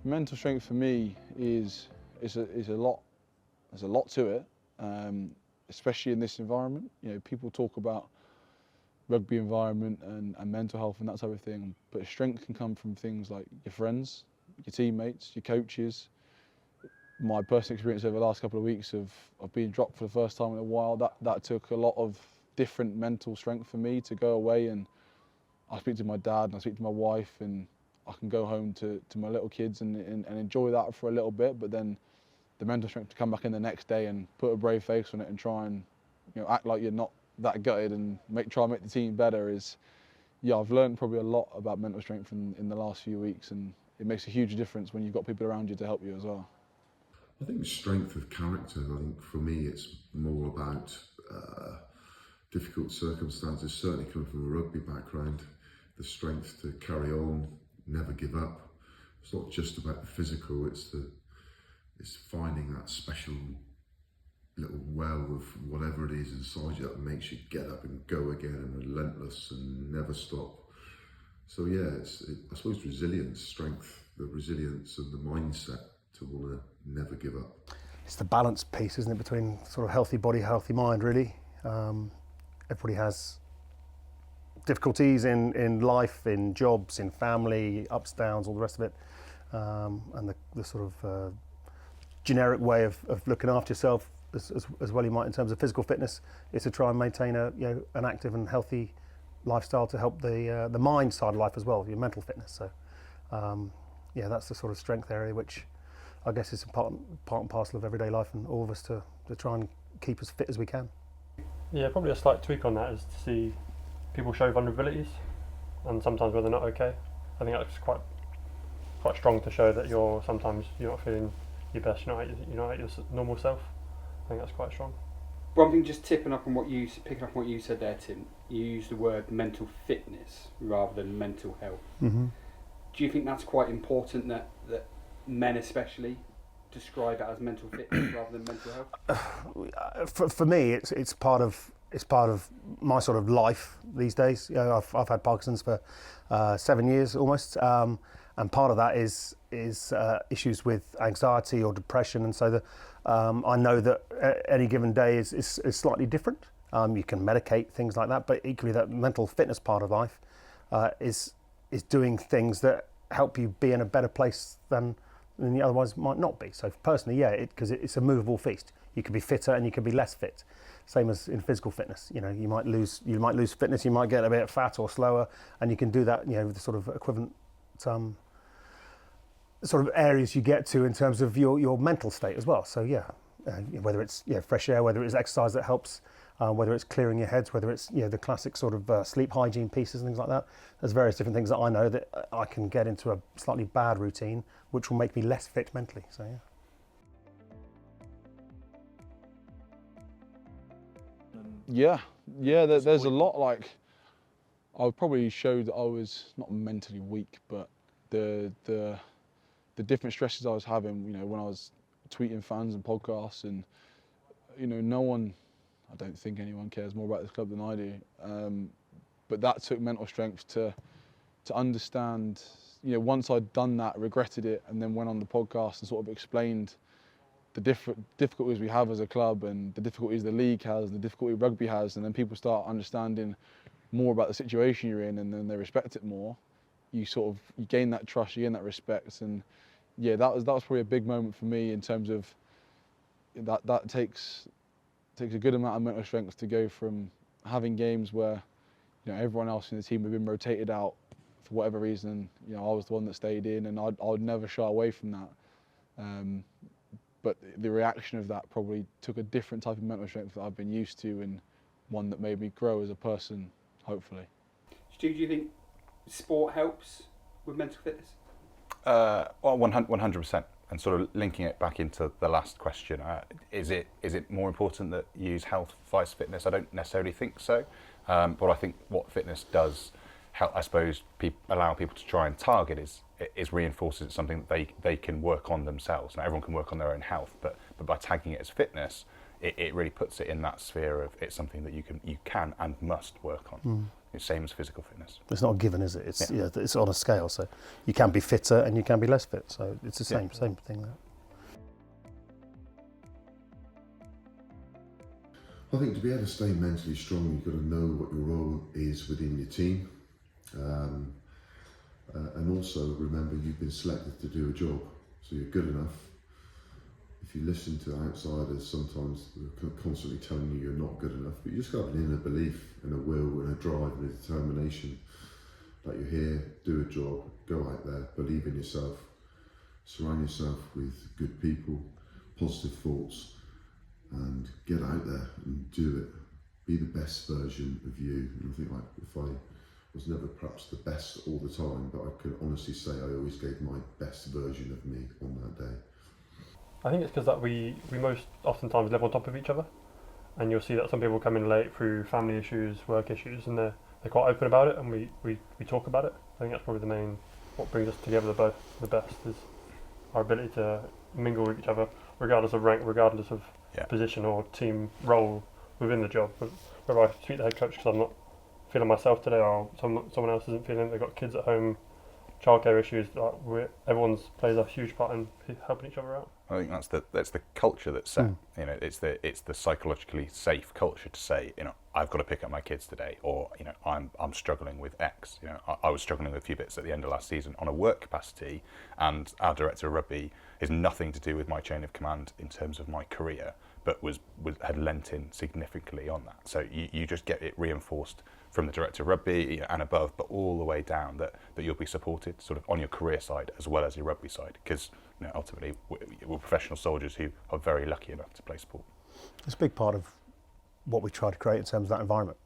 Mental strength for me is a lot. There's a lot to it, especially in this environment. You know, people talk about rugby environment and mental health and that type of thing, but strength can come from things like your friends, your teammates, your coaches. My personal experience over the last couple of weeks of being dropped for the first time in a while, that took a lot of different mental strength for me to go away, and I speak to my dad and I speak to my wife, and I can go home to my little kids and enjoy that for a little bit, but then the mental strength to come back in the next day and put a brave face on it and try and, you know, act like you're not that gutted and try and make the team better is, yeah, I've learned probably a lot about mental strength in the last few weeks, and it makes a huge difference when you've got people around you to help you as well. I think strength of character. I think for me it's more about difficult circumstances, certainly coming from a rugby background, the strength to carry on, never give up. It's not just about the physical, it's finding that special little well of whatever it is inside you that makes you get up and go again, and relentless and never stop. So yeah, I suppose resilience, strength, the resilience and the mindset to want to never give up. It's the balance piece, isn't it, between sort of healthy body, healthy mind, really. Everybody has difficulties in life, in jobs, in family, ups, downs, all the rest of it. And the sort of generic way of looking after yourself as well you might in terms of physical fitness is to try and maintain an active and healthy lifestyle to help the mind side of life as well, your mental fitness. So yeah, that's the sort of strength area which I guess is part and parcel of everyday life, and all of us to try and keep as fit as we can. Yeah, probably a slight tweak on that is to see people show vulnerabilities and sometimes when they're not okay. I think that's quite strong to show that sometimes you're not feeling your best, you're not at your normal self. I think that's quite strong. One thing, just picking up on what you said there, Tim, you used the word mental fitness rather than mental health. Mm-hmm. Do you think that's quite important that men especially describe it as mental fitness rather than mental health? For me, it's part of my sort of life these days. You know, I've had Parkinson's for 7 years almost, and part of that is issues with anxiety or depression, and so I know that any given day is slightly different. You can medicate things like that, but equally that mental fitness part of life is doing things that help you be in a better place than you otherwise might not be. So personally, yeah, because it's a movable feast. You could be fitter and you could be less fit. Same as in physical fitness. You know, you might lose fitness, you might get a bit fat or slower, and you can do that, you know, with the sort of equivalent sort of areas you get to in terms of your mental state as well. So yeah, whether it's fresh air, whether it's exercise that helps, whether it's clearing your heads, whether it's the classic sort of sleep hygiene pieces and things like that. There's various different things that I know that I can get into a slightly bad routine, which will make me less fit mentally. So yeah. There's a lot. Like, I would probably show that I was not mentally weak, but the different stresses I was having, you know, when I was tweeting fans and podcasts, and you know, I don't think anyone cares more about this club than I do. But that took mental strength to understand. You know, once I'd done that, regretted it, and then went on the podcast and sort of explained the different difficulties we have as a club and the difficulties the league has, the difficulty rugby has, and then people start understanding more about the situation you're in, and then they respect it more. You gain that trust, you gain that respect, and yeah, that was probably a big moment for me in terms of that takes a good amount of mental strength to go from having games where, you know, everyone else in the team had been rotated out for whatever reason. You know, I was the one that stayed in, and I'd never shy away from that. But the reaction of that probably took a different type of mental strength that I've been used to, and one that made me grow as a person, hopefully. Stu, do you think sport helps with mental fitness? Well, 100%. And sort of linking it back into the last question, is it more important that you use health vice fitness? I don't necessarily think so, but I think what fitness does help, I suppose, allow people to try and target is reinforces something that they can work on themselves. Now, everyone can work on their own health, but by tagging it as fitness, it really puts it in that sphere of it's something that you can and must work on. It's same as physical fitness. It's not a given, is it? It's Yeah. it's on a scale. So you can be fitter and you can be less fit. So it's the same thing there. I think to be able to stay mentally strong, you've got to know what your role is within your team. And also remember you've been selected to do a job, so you're good enough. If you listen to outsiders, sometimes they're constantly telling you you're not good enough, but you just got an inner belief and a will and a drive and a determination that you're here, do a job, go out there, believe in yourself, surround yourself with good people, positive thoughts, and get out there and do it. Be the best version of you. And I think like if I was never perhaps the best all the time, but I can honestly say I always gave my best version of me on that day. I think it's because that we most oftentimes live on top of each other, and you'll see that some people come in late through family issues, work issues, and they're quite open about it, and we talk about it. I think that's probably what brings us together the best is our ability to mingle with each other, regardless of rank, regardless of position or team role within the job. Whether I speak to the head coach because I'm not feeling myself today, or someone else isn't feeling, they've got kids at home, childcare issues, everyone's plays a huge part in helping each other out. I think that's the culture that's set. You know, it's the psychologically safe culture to say, you know, I've got to pick up my kids today, or you know, I'm struggling with X. You know, I was struggling with a few bits at the end of last season on a work capacity, and our director of rugby is nothing to do with my chain of command in terms of my career, but had lent in significantly on that. So you just get it reinforced from the director of rugby and above, but all the way down that you'll be supported sort of on your career side as well as your rugby side, because you know, ultimately we're professional soldiers who are very lucky enough to play sport. It's a big part of what we try to create in terms of that environment.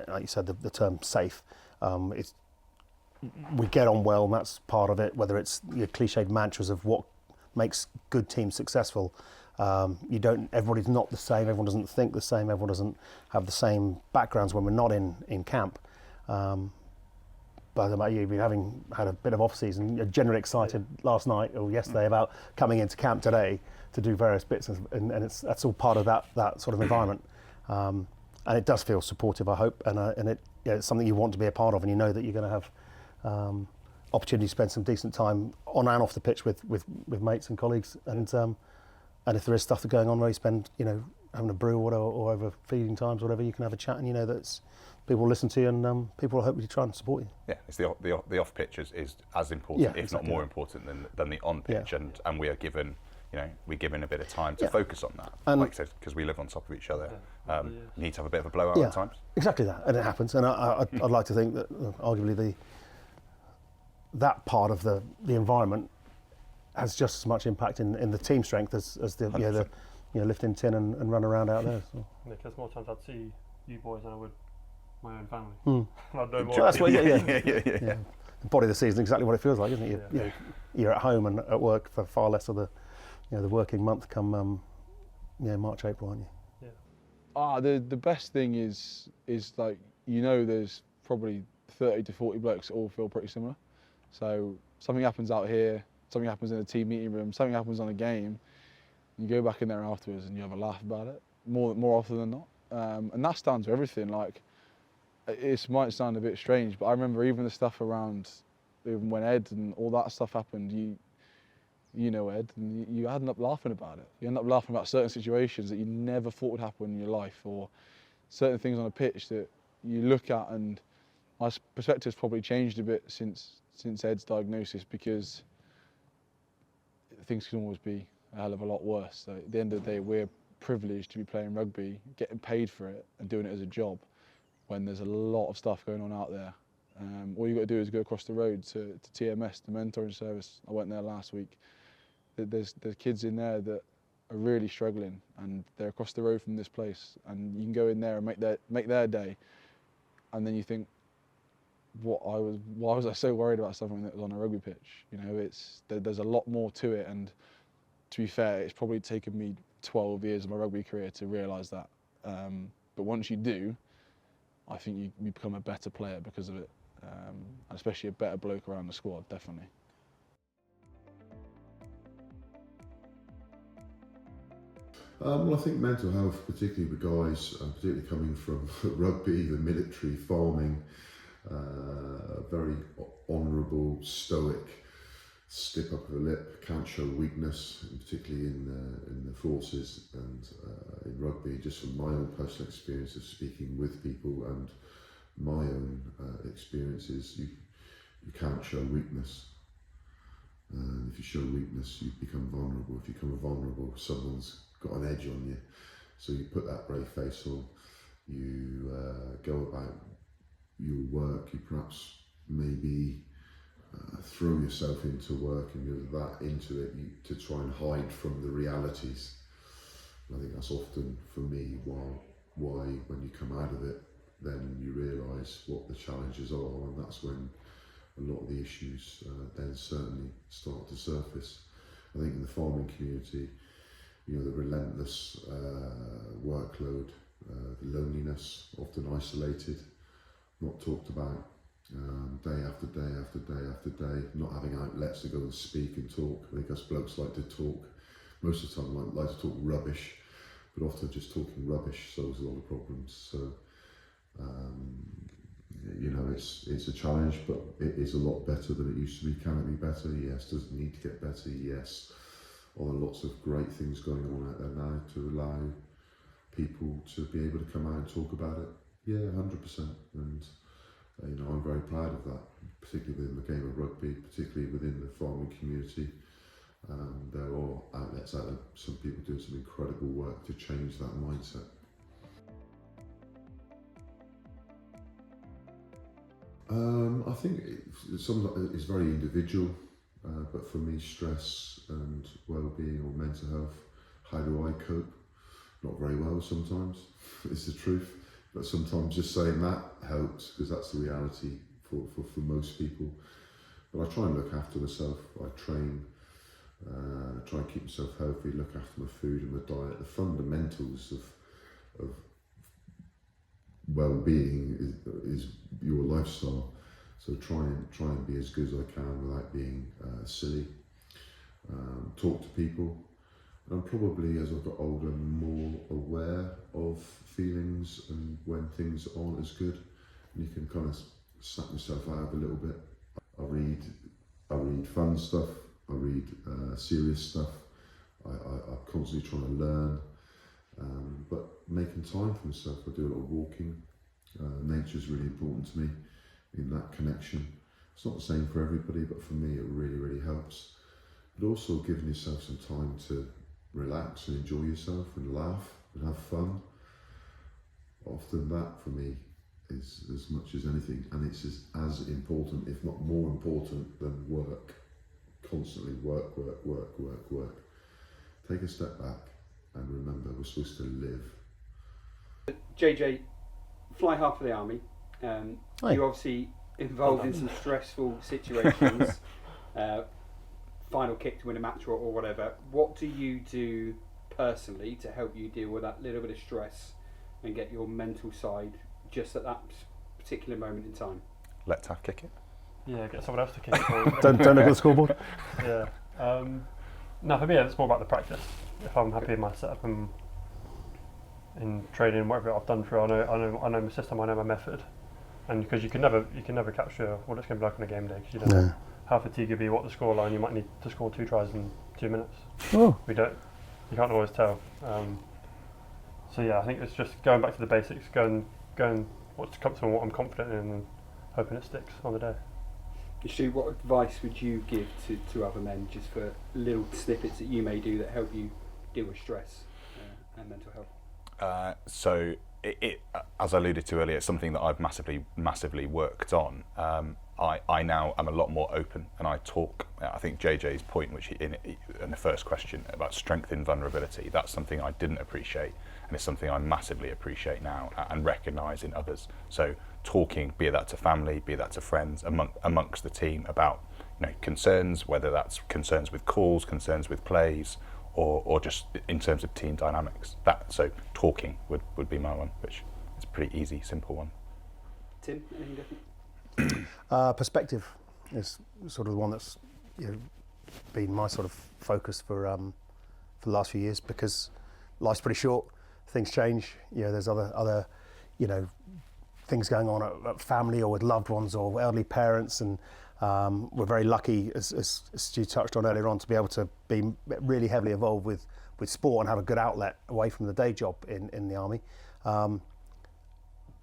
Like you said, the term safe. We get on well, and that's part of it. Whether it's your cliched mantras of what makes good teams successful. Everybody's not the same, everyone doesn't think the same, everyone doesn't have the same backgrounds when we're not in camp. But about you, having had a bit of off-season, you're generally excited last night or yesterday about coming into camp today to do various bits, and that's all part of that sort of environment. And it does feel supportive, I hope, and it's something you want to be a part of, and you know that you're going to have opportunity to spend some decent time on and off the pitch with mates and colleagues, and if there is stuff that's going on where you spend, you know, having a brew or over feeding times, whatever, you can have a chat, and you know that people will listen to you, and people will hopefully try and support you. Yeah, it's the off pitch is as important, if not more important than the on pitch, and we are given, you know, we're given a bit of time to focus on that. And like I said, because we live on top of each other, need to have a bit of a blowout at times. Exactly that, and it happens. And I'd like to think that arguably that part of the environment has just as much impact in the team strength as the lifting tin and run around out there. So. Because more times I'd see you boys than I would my own family. I'd know more. That's what, yeah. The body of the season, exactly what it feels like, isn't it? You're at home and at work for far less of the working month come March, April, aren't you? The best thing is like, you know, there's probably 30 to 40 blokes that all feel pretty similar. So something happens out here, something happens in a team meeting room, something happens on a game, you go back in there afterwards and you have a laugh about it, more often than not. And that's down to everything. Like, it might sound a bit strange, but I remember even the stuff around, even when Ed and all that stuff happened, you know Ed, and you end up laughing about it. You end up laughing about certain situations that you never thought would happen in your life, or certain things on a pitch that you look at, and my perspective's probably changed a bit since Ed's diagnosis, because things can always be a hell of a lot worse. So at the end of the day, we're privileged to be playing rugby, getting paid for it and doing it as a job, when there's a lot of stuff going on out there. All you've got to do is go across the road to TMS, the mentoring service. I went there last week. There's kids in there that are really struggling, and they're across the road from this place, and you can go in there and make their day, and then you think, why was I so worried about something that was on a rugby pitch? You know, there's a lot more to it, and to be fair, it's probably taken me 12 years of my rugby career to realise that. But once you do, I think you become a better player because of it, and especially a better bloke around the squad, definitely. Well, I think mental health, particularly with guys, particularly coming from rugby, the military, farming, very honourable, stoic, stiff upper lip, can't show weakness, and particularly in the forces and in rugby. Just from my own personal experience of speaking with people and my own experiences, you can't show weakness. And if you show weakness, you become vulnerable. If you become vulnerable, someone's got an edge on you. So you put that brave face on, you go about your work, you perhaps maybe throw yourself into work and you're that into it to try and hide from the realities. And I think that's often, for me, why when you come out of it, then you realise what the challenges are, and that's when a lot of the issues then certainly start to surface. I think in the farming community, you know, the relentless workload, the loneliness, often isolated, not talked about, day after day after day after day, not having outlets to go and speak and talk. I think us blokes like to talk, most of the time like to talk rubbish, but often just talking rubbish solves a lot of problems. So, you know, it's a challenge, but it is a lot better than it used to be. Can it be better? Yes. Does it need to get better? Yes. Are there lots of great things going on out there now to allow people to be able to come out and talk about it? Yeah, 100%. And you know, I'm very proud of that, particularly within the game of rugby, particularly within the farming community. There are outlets out there, some people doing some incredible work to change that mindset. I think sometimes it's very individual, but for me, stress and well-being or mental health, how do I cope? Not very well sometimes, it's the truth, but sometimes just saying that helps, because that's the reality for most people. But I try and look after myself. I train, try and keep myself healthy, look after my food and my diet. The fundamentals of well-being is your lifestyle. So try and be as good as I can without being silly. Talk to people. And I'm probably, as I've got older, more aware of feelings and when things aren't as good. And you can kind of snap yourself out of a little bit. I read fun stuff. I read serious stuff. I'm constantly trying to learn. But making time for myself, I do a lot of walking. Nature is really important to me, in that connection. It's not the same for everybody, but for me it really, really helps. But also giving yourself some time to relax and enjoy yourself and laugh and have fun. Often that for me is as much as anything, and it's as important, if not more important, than work. Constantly work. Take a step back and remember, we're supposed to live. JJ, fly half for the Army. You're obviously involved in some stressful situations. Final kick to win a match or whatever. What do you do personally to help you deal with that little bit of stress and get your mental side just at that particular moment in time? Let Taff kick it. Yeah, get someone else to kick it. Don't look at the scoreboard. Yeah. No, for me, it's more about the practice. If I'm happy in my setup and in training, whatever I've done through, I know my system, I know my method, and because you can never capture what it's going to be like on a game day, because you don't know how fatigued you'll be, what the scoreline. You might need to score 2 tries in 2 minutes. Oh. You can't always tell. So yeah, I think it's just going back to the basics, going what's comfortable, what I'm confident in, and hoping it sticks on the day. Stu, what advice would you give to other men, just for little snippets that you may do that help you deal with stress and mental health? So it, as I alluded to earlier, it's something that I've massively worked on. I now am a lot more open, and I talk. I think JJ's point, which in the first question about strength in vulnerability, that's something I didn't appreciate, and it's something I massively appreciate now and recognise in others. So talking, be that to family, be that to friends, amongst the team about concerns, whether that's concerns with calls, concerns with plays, or just in terms of team dynamics. So talking would be my one, which is a pretty easy, simple one. Tim, anything different? Perspective is sort of the one that's been my sort of focus for the last few years, because life's pretty short. Things change. There's other, things going on at family or with loved ones or elderly parents, and we're very lucky, as Stu touched on earlier on, to be able to be really heavily involved with sport and have a good outlet away from the day job in the Army.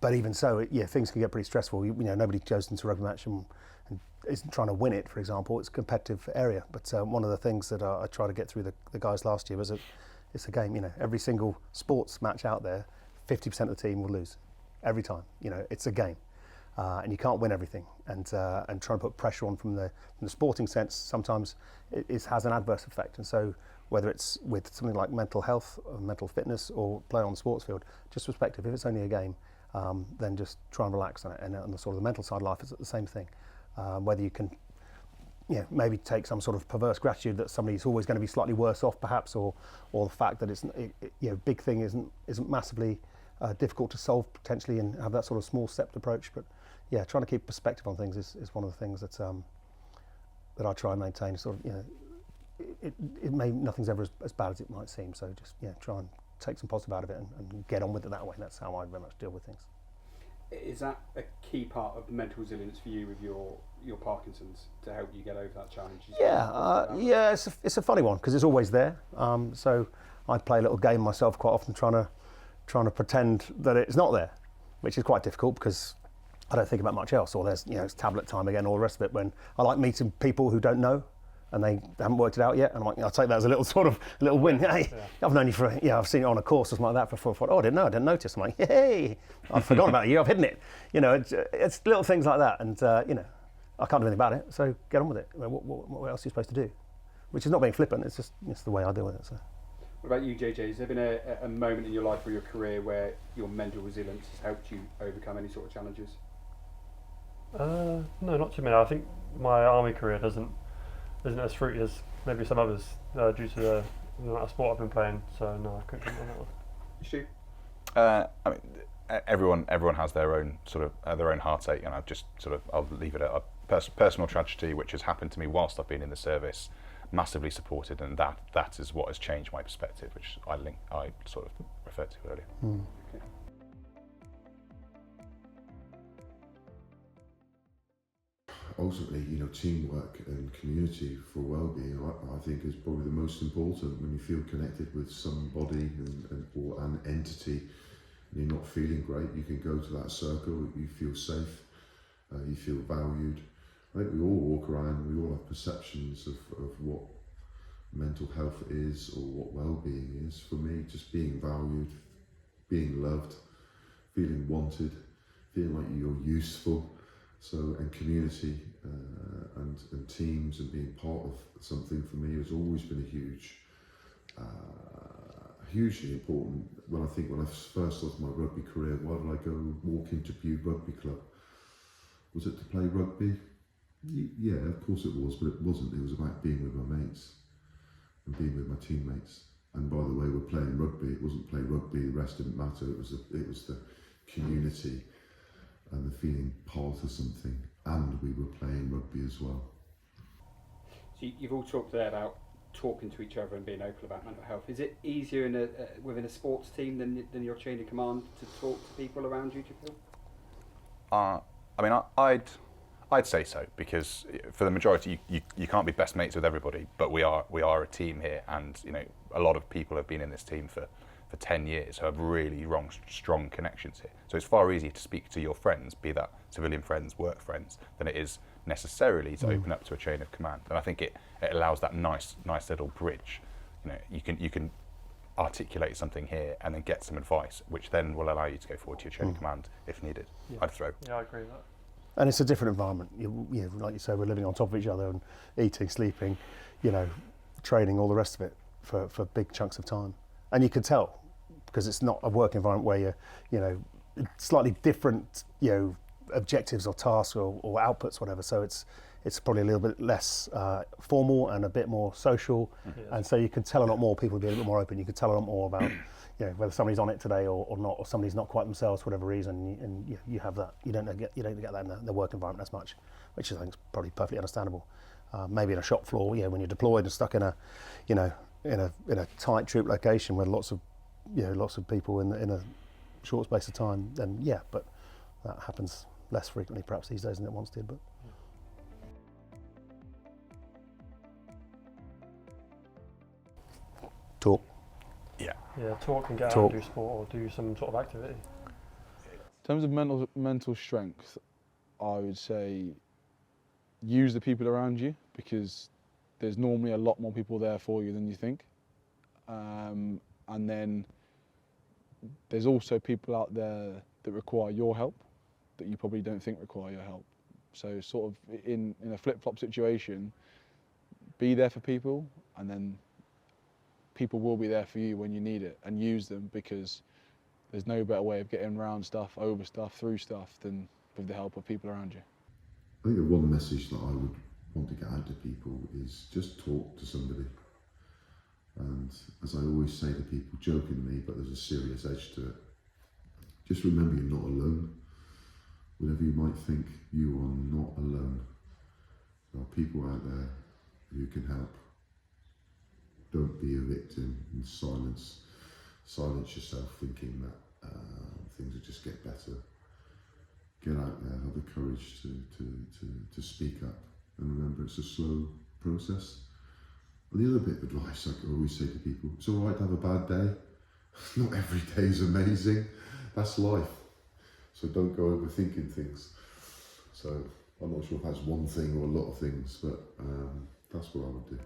But even so, things can get pretty stressful. Nobody goes into a rugby match and isn't trying to win it, for example. It's a competitive area. But one of the things that I tried to get through the guys last year was it's a game. Every single sports match out there, 50% of the team will lose every time. It's a game, and you can't win everything. And trying to put pressure on from the sporting sense sometimes it has an adverse effect. And so whether it's with something like mental health or mental fitness or playing on the sports field, just perspective. If it's only a game, then just try and relax on it. And on the sort of the mental side of life, it's the same thing. Whether you can, maybe take some sort of perverse gratitude that somebody's always going to be slightly worse off, perhaps, or the fact that it's big thing isn't massively difficult to solve potentially, and have that sort of small stepped approach. But trying to keep perspective on things is one of the things that I try and maintain. Sort of, nothing's ever as bad as it might seem. So just try and take some positive out of it and get on with it that way. And that's how I very much deal with things. Is that a key part of mental resilience for you with your Parkinson's, to help you get over that challenge? It's a funny one because it's always there. So I play a little game myself quite often, trying to pretend that it's not there, which is quite difficult because I don't think about much else. Or there's it's tablet time again, all the rest of it. When I like meeting people who don't know and they haven't worked it out yet, and I'm like, I'll take that as a little win. Hey, I've known you for I've seen it on a course or something like that for 4 or 5. Oh, I didn't know, I didn't notice. I'm like, hey, I've forgotten about you, I've hidden it. It's little things like that, and I can't do anything about it. So get on with it. What else are you supposed to do? Which is not being flippant. It's just the way I deal with it. So. What about you, JJ? Has there been a moment in your life or your career where your mental resilience has helped you overcome any sort of challenges? No, not too many. I think my Army career isn't as fruity as maybe some others due to the amount of sport I've been playing. So no, I couldn't comment on that one. You Stu? I mean, everyone has their own sort of their own heartache, and I'll leave it at a personal tragedy which has happened to me whilst I've been in the service. Massively supported, and that is what has changed my perspective, which I sort of referred to earlier. Okay. Ultimately, teamwork and community for well-being, I think, is probably the most important. When you feel connected with somebody or an entity, and you're not feeling great, you can go to that circle. You feel safe, you feel valued. I think we all walk around, we all have perceptions of what mental health is or what well-being is. For me, just being valued, being loved, feeling wanted, feeling like you're useful. So, and community and teams and being part of something for me has always been hugely important. When I first started my rugby career, why did I go walk into Bude Rugby Club? Was it to play rugby? Yeah, of course it was, but it wasn't. It was about being with my mates and being with my teammates. And by the way, we're playing rugby. It wasn't play rugby, the rest didn't matter. It was the community and the feeling part of something. And we were playing rugby as well. So you've all talked there about talking to each other and being open about mental health. Is it easier within a sports team than your chain of command to talk to people around you, do you feel? I'd say so, because for the majority, you can't be best mates with everybody, but we are a team here, and a lot of people have been in this team for 10 years who have really strong connections here. So it's far easier to speak to your friends, be that civilian friends, work friends, than it is necessarily to open up to a chain of command. And I think it allows that nice little bridge. You can articulate something here and then get some advice, which then will allow you to go forward to your chain of command if needed. Yeah. I'd throw. Yeah, I agree with that. And it's a different environment. Like you say, we're living on top of each other and eating, sleeping, training, all the rest of it for big chunks of time. And you can tell, because it's not a work environment where you're, slightly different, objectives or tasks or outputs, whatever. So it's probably a little bit less formal and a bit more social. Yes. And so you can tell a lot more. People will be a little bit more open. You can tell a lot more about whether somebody's on it today or not, or somebody's not quite themselves for whatever reason, and you have that. You don't get that in the work environment as much, which I think is probably perfectly understandable. Maybe in a shop floor, when you're deployed and stuck in a tight troop location where lots of lots of people in a short space of time, then yeah, but that happens less frequently perhaps these days than it once did. But talk. Yeah. Yeah, talk and get out Talk. and do sport or do some sort of activity. In terms of mental strength, I would say use the people around you, because there's normally a lot more people there for you than you think. And then there's also people out there that require your help that you probably don't think require your help. So sort of in a flip-flop situation, be there for people, and then people will be there for you when you need it, and use them, because there's no better way of getting around stuff, over stuff, through stuff than with the help of people around you. I think the one message that I would want to get out to people is just talk to somebody. And as I always say to people, jokingly, but there's a serious edge to it, just remember you're not alone. Whatever you might think, you are not alone. There are people out there who can help. Don't be a victim and silence yourself thinking that things will just get better. Get out there, have the courage to speak up, and remember it's a slow process. And the other bit of advice I always say to people, it's all right to have a bad day. Not every day is amazing. That's life. So don't go overthinking things. So I'm not sure if that's one thing or a lot of things, but that's what I would do.